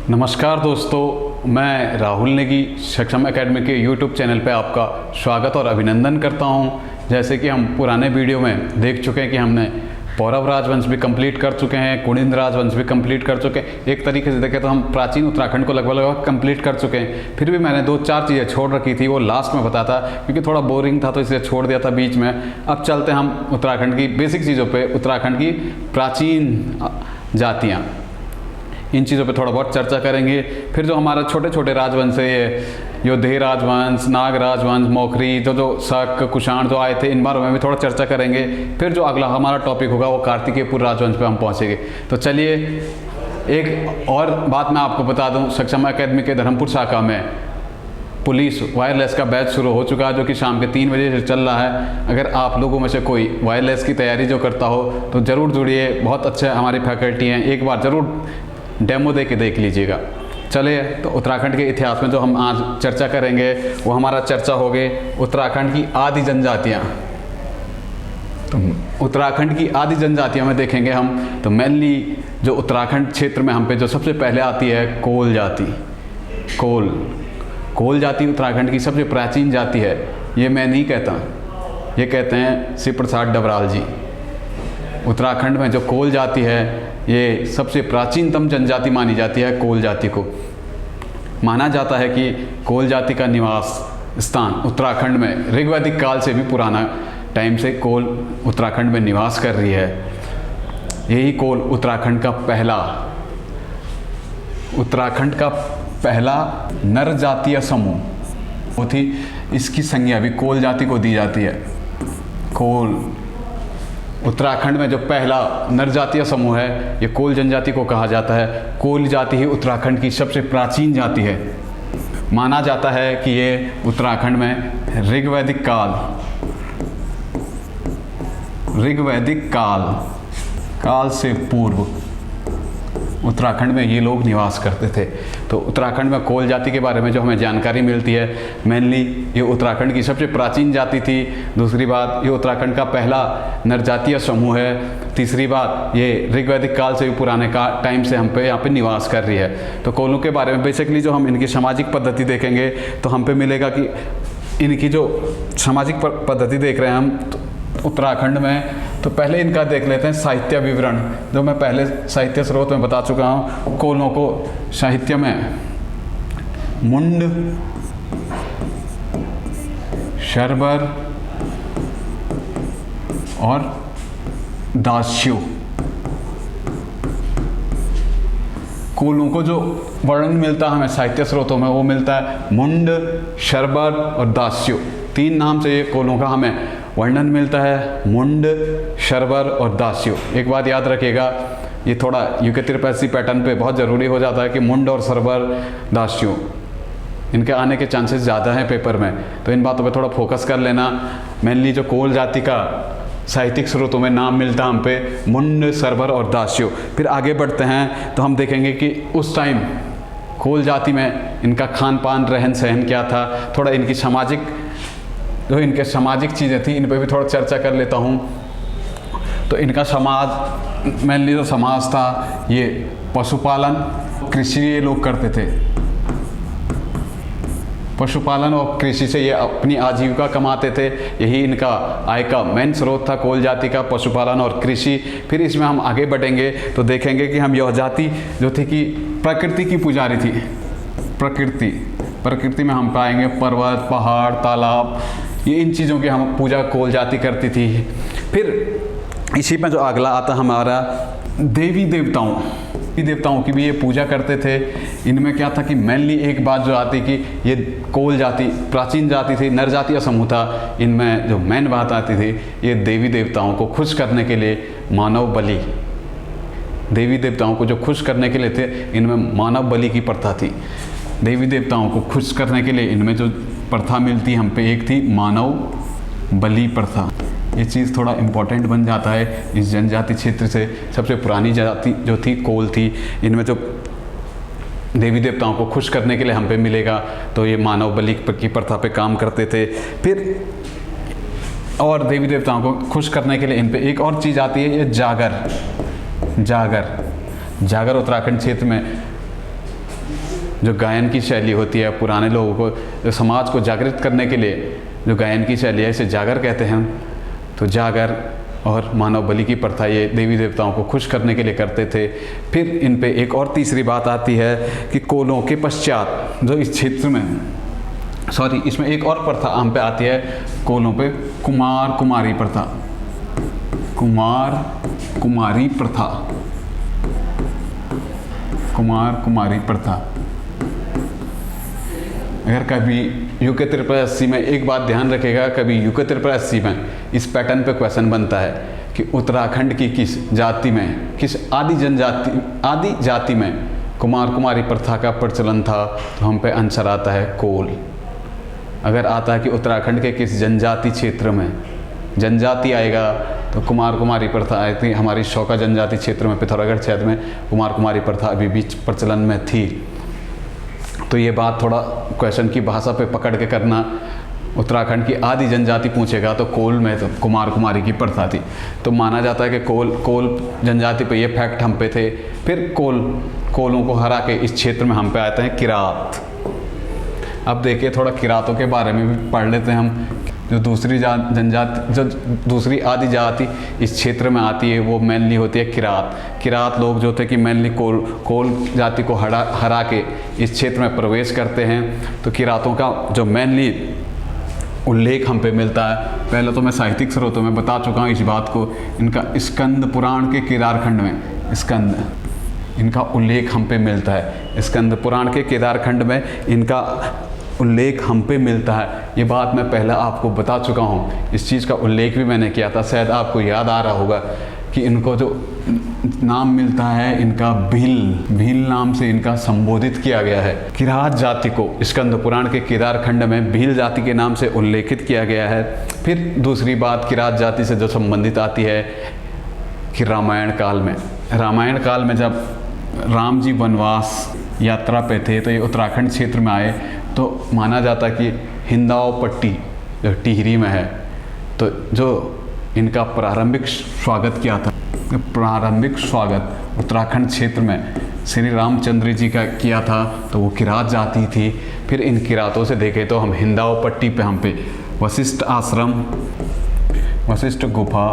नमस्कार दोस्तों, मैं राहुल नेगी सक्षम एकेडमी के YouTube चैनल पे आपका स्वागत और अभिनंदन करता हूं। जैसे कि हम पुराने वीडियो में देख चुके हैं कि हमने पौरव राजवंश भी कंप्लीट कर चुके हैं, कुणिंद राजवंश भी कंप्लीट कर चुके हैं। एक तरीके से देखें तो हम प्राचीन उत्तराखंड को लगभग कंप्लीट कर चुके हैं। फिर भी मैंने 2-4 चीज़ें छोड़ रखी थी, वो लास्ट में बताता क्योंकि थोड़ा बोरिंग था तो इसलिए छोड़ दिया था बीच में। अब चलते हैं हम उत्तराखंड की बेसिक चीज़ों पर, उत्तराखंड की प्राचीन जातियाँ, इन चीज़ों पे थोड़ा बहुत चर्चा करेंगे। फिर जो हमारा छोटे छोटे राजवंश है, ये योधेय राजवंश, नाग राजवंश, मोखरी, जो शक, कुषाण जो आए थे, इन बारों में भी थोड़ा चर्चा करेंगे। फिर जो अगला हमारा टॉपिक होगा वो कार्तिकेयपुर राजवंश पे हम पहुंचेंगे। तो चलिए, एक और बात मैं आपको बता दूं, सक्षम एकेडमी के धर्मपुर शाखा में पुलिस वायरलेस का बैच शुरू हो चुका है, जो कि शाम के 3 बजे से चल रहा है। अगर आप लोगों में से कोई वायरलेस की तैयारी जो करता हो तो ज़रूर जुड़िए, बहुत अच्छे हमारी फैकल्टी हैं, एक बार ज़रूर डेमो दे के देख लीजिएगा। चलिए, तो उत्तराखंड के इतिहास में जो हम आज चर्चा करेंगे वो हमारा चर्चा होगी उत्तराखंड की आदि जनजातियाँ। तो उत्तराखंड की आदि जनजातियों में देखेंगे हम तो मेनली जो उत्तराखंड क्षेत्र में हम पे जो सबसे पहले आती है कोल जाति। कोल जाति उत्तराखंड की सबसे प्राचीन जाति है। ये मैं नहीं कहता, ये कहते हैं श्री प्रसाद डबराल जी। उत्तराखंड में जो कोल जाति है ये सबसे प्राचीनतम जनजाति मानी जाती है। कोल जाति को माना जाता है कि कोल जाति का निवास स्थान उत्तराखंड में ऋग्वैदिक काल से भी पुराना टाइम से कोल उत्तराखंड में निवास कर रही है। यही कोल उत्तराखंड का पहला नर जातीय समूह वो थी। इसकी संज्ञा भी कोल जाति को दी जाती है। कोल उत्तराखंड में जो पहला नर जातीय समूह है ये कोल जनजाति को कहा जाता है। कोल जाति ही उत्तराखंड की सबसे प्राचीन जाति है। माना जाता है कि ये उत्तराखंड में ऋग्वैदिक काल से पूर्व उत्तराखंड में ये लोग निवास करते थे। तो उत्तराखंड में कोल जाति के बारे में जो हमें जानकारी मिलती है, मेनली ये उत्तराखंड की सबसे प्राचीन जाति थी। दूसरी बात, ये उत्तराखंड का पहला नरजातीय समूह है। तीसरी बात, ये ऋग्वैदिक काल से भी पुराने टाइम से हम पे यहाँ पे निवास कर रही है। तो कोलों के बारे में बेसिकली जो हम इनकी सामाजिक पद्धति देखेंगे तो हम पे मिलेगा कि इनकी जो सामाजिक पद्धति देख रहे हैं हम उत्तराखंड में, तो पहले इनका देख लेते हैं साहित्य विवरण। जो मैं पहले साहित्य स्रोत में बता चुका हूँ, कोलों को साहित्य में मुंड, शर्बर और दास्यु, कोलों को जो वर्णन मिलता है हमें साहित्य स्रोतों में वो मिलता है मुंड, शर्बर और दास्यु। 3 नाम से ये कोलों का हमें वर्णन मिलता है, मुंड, शर्बर और दास्यु। एक बात याद रखिएगा, ये थोड़ा यूके त्रिपैसी पैटर्न पे बहुत ज़रूरी हो जाता है कि मुंड और शर्बर, दास्यु इनके आने के चांसेस ज़्यादा हैं पेपर में, तो इन बातों पे थोड़ा फोकस कर लेना। मेनली जो कोल जाति का साहित्यिक स्रोतों में नाम मिलता है हम पे मुंड, शर्बर और दास्यु। फिर आगे बढ़ते हैं तो हम देखेंगे कि उस टाइम कोल जाति में इनका खान पान, रहन सहन क्या था, थोड़ा इनकी सामाजिक चीज़ें थी, इन पे भी थोड़ा चर्चा कर लेता हूँ। तो इनका समाज, मेनली जो समाज था ये पशुपालन, कृषि ये लोग करते थे। पशुपालन और कृषि से ये अपनी आजीविका कमाते थे। यही इनका आय का मेन स्रोत था कोल जाति का, पशुपालन और कृषि। फिर इसमें हम आगे बढ़ेंगे तो देखेंगे कि हम यह जाति जो थी कि प्रकृति की पुजारी थी। प्रकृति में हम पाएंगे पर्वत, पहाड़, तालाब, ये इन चीज़ों की हम पूजा कोल जाति करती थी। फिर इसी में जो अगला आता हमारा देवी देवताओं की भी ये पूजा करते थे। इनमें क्या था कि मेनली एक बात जो आती कि ये कोल जाति प्राचीन जाति थी, नर जातीय समूह था। इनमें जो मेन बात आती थी, ये देवी देवताओं को खुश करने के लिए मानव बलि, देवी देवताओं को जो खुश करने के लिए थे, इनमें मानव बलि की प्रथा थी। देवी देवताओं को खुश करने के लिए इनमें जो प्रथा मिलती हम पे, एक थी मानव बलि प्रथा। ये चीज़ थोड़ा इम्पोर्टेंट बन जाता है इस जनजाति क्षेत्र से। सबसे पुरानी जाति जो थी कोल थी, इनमें जो देवी देवताओं को खुश करने के लिए हम पे मिलेगा तो ये मानव बलि की प्रथा पे काम करते थे। फिर और देवी देवताओं को खुश करने के लिए इन पे एक और चीज़ आती है, ये जागर उत्तराखंड क्षेत्र में जो गायन की शैली होती है, पुराने लोगों को, जो समाज को जागृत करने के लिए जो गायन की शैली है, इसे जागर कहते हैं। तो जागर और मानव बलि की प्रथा ये देवी देवताओं को खुश करने के लिए करते थे। फिर इन पे एक और तीसरी बात आती है कि कोलों के पश्चात जो इस क्षेत्र में, सॉरी, इसमें एक और प्रथा हम पे आती है कोलों पे, कुमार कुमारी प्रथा। कुमार कुमारी प्रथा, कुमार कुमारी प्रथा। अगर कभी यूके 8380 में एक बात ध्यान रखेगा, कभी यूके 8380 में इस पैटर्न पे क्वेश्चन बनता है कि उत्तराखंड की किस जाति में, किस आदि जाति में कुमार कुमारी प्रथा का प्रचलन था, तो हम पे आंसर आता है कोल। अगर आता है कि उत्तराखंड के किस जनजाति क्षेत्र में, जनजाति आएगा तो कुमार कुमारी प्रथा आई थी। हमारी शौका जनजाति क्षेत्र में, पिथौरागढ़ क्षेत्र में कुमार कुमारी प्रथा अभी भी प्रचलन में थी। तो ये बात थोड़ा क्वेश्चन की भाषा पे पकड़ के करना। उत्तराखंड की आदि जनजाति पूछेगा तो कोल में तो कुमार कुमारी की प्रथा थी। तो माना जाता है कि कोल जनजाति पे ये फैक्ट हम पे थे। फिर कोलों को हरा के इस क्षेत्र में हम पे आते हैं किरात। अब देखिए थोड़ा किरातों के बारे में भी पढ़ लेते हैं हम। जो दूसरी जनजाति, जो दूसरी आदि जाति इस क्षेत्र में आती है, वो मेनली होती है किरात। किरात लोग जो थे कि मेनली कोल जाति को हरा के इस क्षेत्र में प्रवेश करते हैं। तो किरातों का जो मेनली उल्लेख हम पे मिलता है, पहले तो मैं साहित्यिक स्रोतों में बता चुका हूँ इस बात को। इनका स्कंद पुराण के केदारखंड में स्कंद, इनका उल्लेख हम पे मिलता है। स्कंद पुराण के केदारखंड में इनका उल्लेख हम पे मिलता है। ये बात मैं पहले आपको बता चुका हूँ, इस चीज़ का उल्लेख भी मैंने किया था, शायद आपको याद आ रहा होगा कि इनको जो नाम मिलता है, इनका भील नाम से इनका संबोधित किया गया है। किरात जाति को स्कंद पुराण के केदारखंड में भील जाति के नाम से उल्लेखित किया गया है। फिर दूसरी बात किरात जाति से जो संबंधित आती है कि रामायण काल में जब राम जी वनवास यात्रा पे थे तो ये उत्तराखंड क्षेत्र में आए। तो माना जाता कि हिंदाव पट्टी जो टिहरी में है, तो जो इनका प्रारंभिक स्वागत किया था, प्रारंभिक स्वागत उत्तराखंड क्षेत्र में श्री रामचंद्र जी का किया था, तो वो किरात जाति थी। फिर इन किरातों से देखें तो हम हिंदाव पट्टी पे हम पे वशिष्ठ आश्रम, वशिष्ठ गुफा,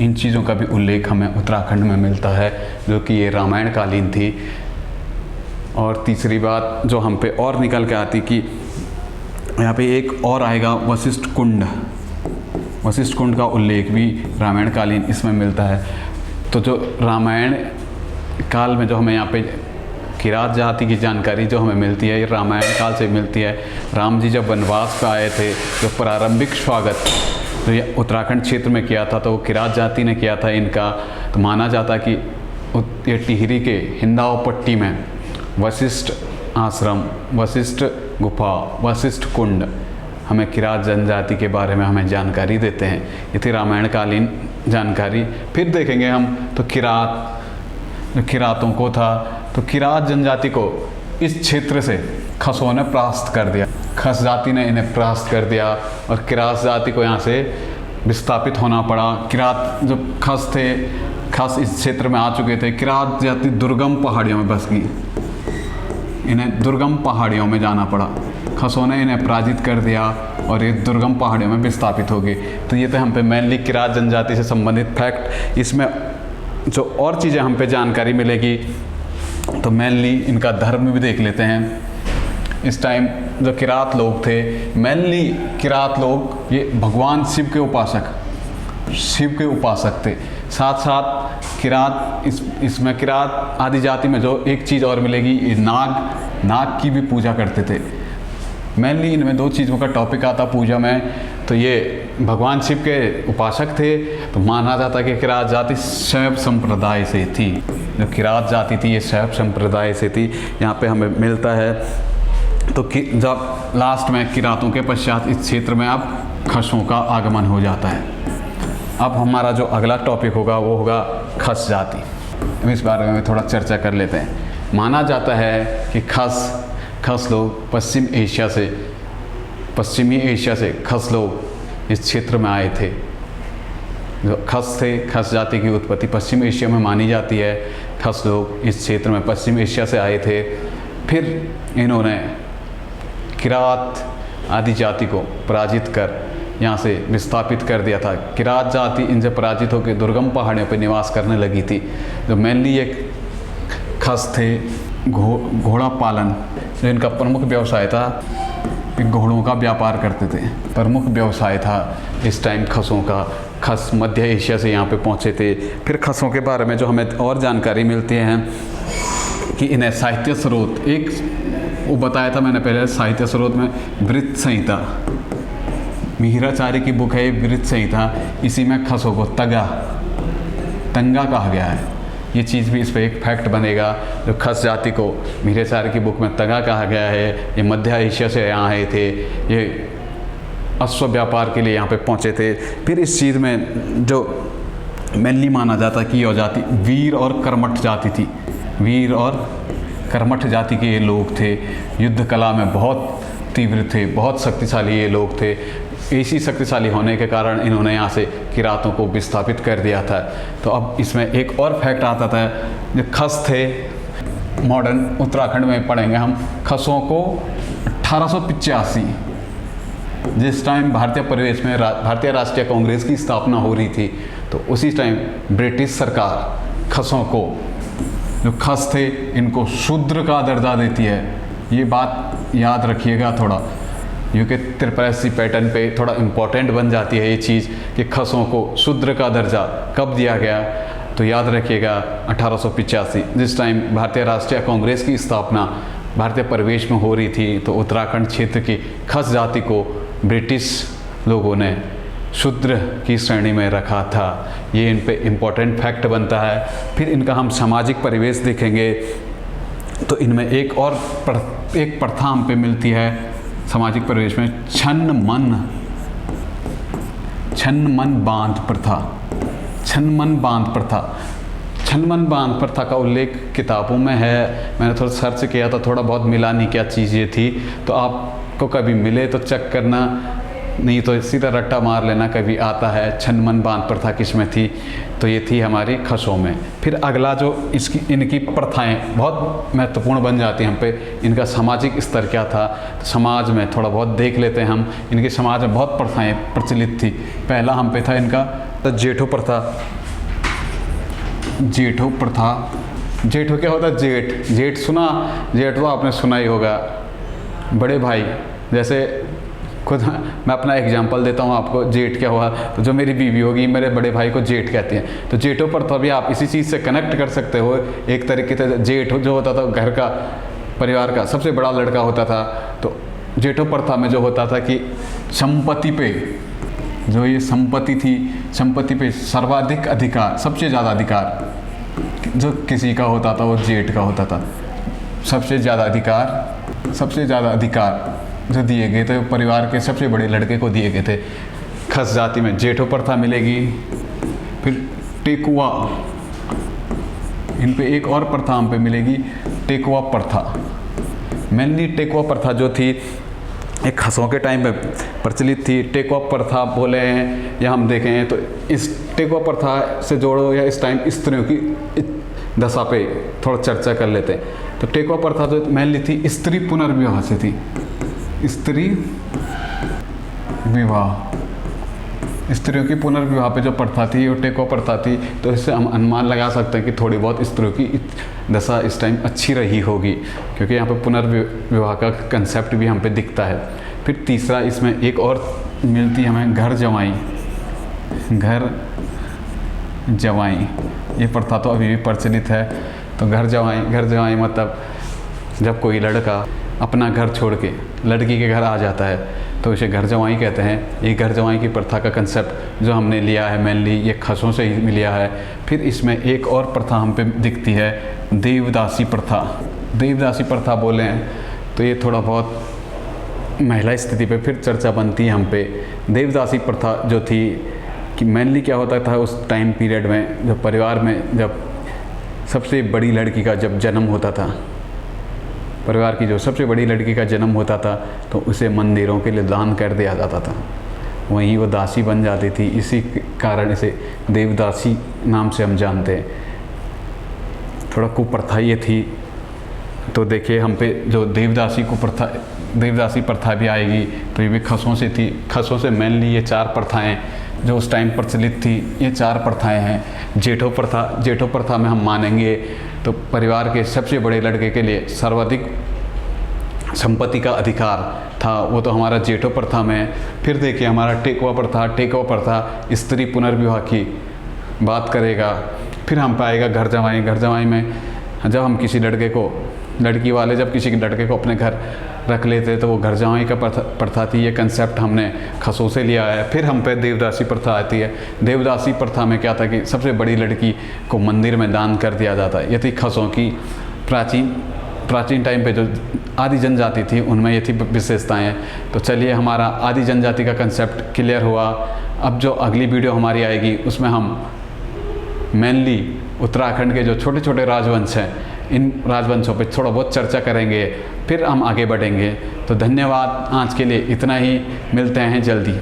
इन चीज़ों का भी उल्लेख हमें उत्तराखंड में मिलता है, जो कि ये रामायण कालीन थी। और तीसरी बात जो हम पे और निकल के आती कि यहाँ पे एक और आएगा वशिष्ठ कुंड। वशिष्ठ कुंड का उल्लेख भी रामायण कालीन इसमें मिलता है। तो जो रामायण काल में जो हमें यहाँ पे किरात जाति की जानकारी जो हमें मिलती है, ये रामायण काल से मिलती है। राम जी जब वनवास पे आए थे, जो प्रारंभिक स्वागत जो ये उत्तराखंड क्षेत्र में किया था, तो वो किरात जाति ने किया था इनका। तो माना जाता कि ये टिहरी के हिंदाव पट्टी में वशिष्ठ आश्रम, वशिष्ठ गुफा, वशिष्ठ कुंड हमें किरात जनजाति के बारे में हमें जानकारी देते हैं। ये थी रामायणकालीन जानकारी। फिर देखेंगे हम तो किरातों को था, तो किरात जनजाति को इस क्षेत्र से खसों ने परास्त कर दिया। खस जाति ने इन्हें परास्त कर दिया और किरात जाति को यहाँ से विस्थापित होना पड़ा। किरात जो खस थे, खस इस क्षेत्र में आ चुके थे। किरात जाति दुर्गम पहाड़ियों में बस गई, इन्हें दुर्गम पहाड़ियों में जाना पड़ा। खसों ने इन्हें पराजित कर दिया और ये दुर्गम पहाड़ियों में विस्थापित हो गए। तो ये थे हम पे मेनली किरात जनजाति से संबंधित फैक्ट। इसमें जो और चीज़ें हम पे जानकारी मिलेगी तो मेनली इनका धर्म भी देख लेते हैं। इस टाइम जो किरात लोग थे, मेनली किरात लोग ये भगवान शिव के उपासक थे। साथ साथ किरात इसमें किरात आदि जाति में जो एक चीज़ और मिलेगी, ये नाग की भी पूजा करते थे। मेनली इनमें दो चीज़ों का टॉपिक आता पूजा में, तो ये भगवान शिव के उपासक थे। तो माना जाता कि किरात जाति शैव संप्रदाय से थी। जो किरात जाति थी ये शैव संप्रदाय से थी, यहाँ पे हमें मिलता है। तो जब लास्ट में किरातों के पश्चात इस क्षेत्र में अब खसों का आगमन हो जाता है। अब हमारा जो अगला टॉपिक होगा वो होगा खस जाति। हम इस बारे में थोड़ा चर्चा कर लेते हैं। माना जाता है कि खस लोग पश्चिमी एशिया से खस लोग इस क्षेत्र में आए थे। जो खस थे, खस जाति की उत्पत्ति पश्चिम एशिया में मानी जाती है। खस लोग इस क्षेत्र में पश्चिम एशिया से आए थे फिर इन्होंने किरात आदि जाति को पराजित कर यहाँ से विस्थापित कर दिया था। किरात जाति इनसे पराजित होकर दुर्गम पहाड़ियों पर निवास करने लगी थी। जो मेनली एक खस थे, घोड़ा पालन जो इनका प्रमुख व्यवसाय था, घोड़ों का व्यापार करते थे, प्रमुख व्यवसाय था इस टाइम खसों का। खस मध्य एशिया से यहाँ पे पहुँचे थे। फिर खसों के बारे में जो हमें और जानकारी मिलती है कि इन्हें साहित्य स्रोत, एक वो बताया था मैंने पहले, साहित्य स्रोत में वृत्त संहिता, मिहिराचार्य की बुक है वृत्त संहिता, इसी में खसों को तंगा कहा गया है। ये चीज़ भी इस पर एक फैक्ट बनेगा। जो खस जाति को मिहिराचार्य की बुक में तंगा कहा गया है, ये मध्य एशिया से यहाँ आए थे, ये अश्व व्यापार के लिए यहाँ पे पहुँचे थे। फिर इस चीज़ में जो मेनली माना जाता कि यह जाति वीर और कर्मठ जाति थी। वीर और कर्मठ जाति के ये लोग थे, युद्ध कला में बहुत तीव्र थे, बहुत शक्तिशाली ये लोग थे। ऐसी शक्तिशाली होने के कारण इन्होंने यहाँ से किरातों को विस्थापित कर दिया था। तो अब इसमें एक और फैक्ट आता था, जो खस थे, मॉडर्न उत्तराखंड में पढ़ेंगे हम खसों को 1885, जिस टाइम भारतीय परिवेश में भारतीय राष्ट्रीय कांग्रेस की स्थापना हो रही थी, तो उसी टाइम ब्रिटिश सरकार खसों को, जो खस थे, इनको शूद्र का दर्जा देती है। ये बात याद रखिएगा थोड़ा, क्योंकि त्रिपैसी पैटर्न पे थोड़ा इम्पोर्टेंट बन जाती है ये चीज़ कि खसों को शूद्र का दर्जा कब दिया गया। तो याद रखिएगा 1885, जिस टाइम भारतीय राष्ट्रीय कांग्रेस की स्थापना भारतीय परिवेश में हो रही थी, तो उत्तराखंड क्षेत्र की खस जाति को ब्रिटिश लोगों ने शूद्र की श्रेणी में रखा था। ये इन पे इम्पोर्टेंट फैक्ट बनता है। फिर इनका हम सामाजिक परिवेश देखेंगे तो इनमें एक और एक प्रथा हम पे मिलती है सामाजिक परिवेश में, छन्न मन बांध प्रथा। छन्न मन बांध प्रथा, छन्न मन बांध प्रथा का उल्लेख किताबों में है। मैंने थोड़ा सर्च किया था, थोड़ा बहुत मिला नहीं क्या चीज़ ये थी। तो आपको कभी मिले तो चेक करना, नहीं तो सीधा रट्टा मार लेना, कभी आता है छन्न मन बांध प्रथा किस में थी। तो ये थी हमारी खसों में। फिर अगला जो इनकी प्रथाएं बहुत महत्वपूर्ण बन जाती हैं हम पे, इनका सामाजिक स्तर क्या था। तो समाज में थोड़ा बहुत देख लेते हैं हम। इनके समाज में बहुत प्रथाएं प्रचलित थी। पहला हम पे था इनका तो जेठो प्रथा। जेठो प्रथा, जेठो क्या होता है? जेठ सुना, जेठ तो आपने सुना ही होगा, बड़े भाई। जैसे खुद मैं अपना एग्जांपल देता हूँ आपको, जेठ क्या हुआ, तो जो मेरी बीवी होगी मेरे बड़े भाई को जेठ कहते हैं। तो जेठों पर तो अभी आप इसी चीज़ से कनेक्ट कर सकते हो। एक तरीके से जेठ जो होता था घर का, परिवार का सबसे बड़ा लड़का होता था। तो जेठों प्रथा में जो होता था कि संपत्ति पे, जो ये संपत्ति थी, संपत्ति पे सर्वाधिक अधिकार, सबसे ज़्यादा अधिकार जो किसी का होता था वो जेठ का होता था। सबसे ज़्यादा अधिकार जो दिए गए थे परिवार के सबसे बड़े लड़के को दिए गए थे। खस जाति में जेठो प्रथा मिलेगी। फिर टेकुआ, इन पे एक और प्रथा हम पे मिलेगी, टेकुआ प्रथा। मेनली टेकुआ प्रथा जो थी एक खसों के टाइम में प्रचलित थी। टेकुआ प्रथा बोले हैं या हम देखें तो इस टेकुआ प्रथा से जोड़ो या इस टाइम स्त्रियों की दशा पे थोड़ा चर्चा कर लेते हैं। तो टेकुआ प्रथा जो मेनली थी स्त्री पुनर्विवाह से थी। स्त्री विवाह, स्त्रियों की पुनर्विवाह पे जो प्रथा थी वो टेकुआ प्रथा थी। तो इससे हम अनुमान लगा सकते हैं कि थोड़ी बहुत स्त्रियों की दशा इस टाइम अच्छी रही होगी, क्योंकि यहाँ पे पुनर्विवाह का कंसेप्ट भी हम पे दिखता है। फिर तीसरा इसमें एक और मिलती है हमें, घर जवाई। ये प्रथा तो अभी भी प्रचलित है। तो घर जवाई मतलब जब कोई लड़का अपना घर छोड़ के लड़की के घर आ जाता है तो इसे घर जवाई कहते हैं। ये घर जवाई की प्रथा का कंसेप्ट जो हमने लिया है मेनली ये खसों से ही लिया है। फिर इसमें एक और प्रथा हम पे दिखती है, देवदासी प्रथा। देवदासी प्रथा बोले हैं तो ये थोड़ा बहुत महिला स्थिति पे फिर चर्चा बनती है हम पे। देवदासी प्रथा जो थी कि मेनली क्या होता था उस टाइम पीरियड में, जब परिवार में जब सबसे बड़ी लड़की का जब जन्म होता था, परिवार की जो सबसे बड़ी लड़की का जन्म होता था तो उसे मंदिरों के लिए दान कर दिया जाता था, वहीं वो दासी बन जाती थी। इसी कारण इसे देवदासी नाम से हम जानते हैं। थोड़ा कुप्रथा ये थी तो देखिए हम पे जो देवदासी प्रथा भी आएगी, तो ये भी खसों से थी। खसों से मेनली ये 4 प्रथाएं जो उस टाइम प्रचलित थी, ये 4 प्रथाएं हैं। जेठो प्रथा में हम मानेंगे तो परिवार के सबसे बड़े लड़के के लिए सर्वाधिक संपत्ति का अधिकार था, वो तो हमारा जेठो प्रथा में है। फिर देखिए हमारा टेकवा प्रथा स्त्री पुनर्विवाह की बात करेगा। फिर हम पाएगा घर जमाई में जब हम किसी लड़की वाले जब किसी लड़के को अपने घर रख लेते तो वो घर जमाई का प्रथा थी। ये कंसेप्ट हमने खसों से लिया है। फिर हम पे देवदासी प्रथा आती है। देवदासी प्रथा में क्या था कि सबसे बड़ी लड़की को मंदिर में दान कर दिया जाता है। ये थी खसों की प्राचीन टाइम पे जो आदि जनजाति थी उनमें ये थी विशेषताएँ। तो चलिए हमारा आदि जनजाति का कंसेप्ट क्लियर हुआ। अब जो अगली वीडियो हमारी आएगी उसमें हम मेनली उत्तराखंड के जो छोटे छोटे राजवंश हैं, इन राजवंशों पे थोड़ा बहुत चर्चा करेंगे, फिर हम आगे बढ़ेंगे। तो धन्यवाद, आज के लिए इतना ही, मिलते हैं जल्दी।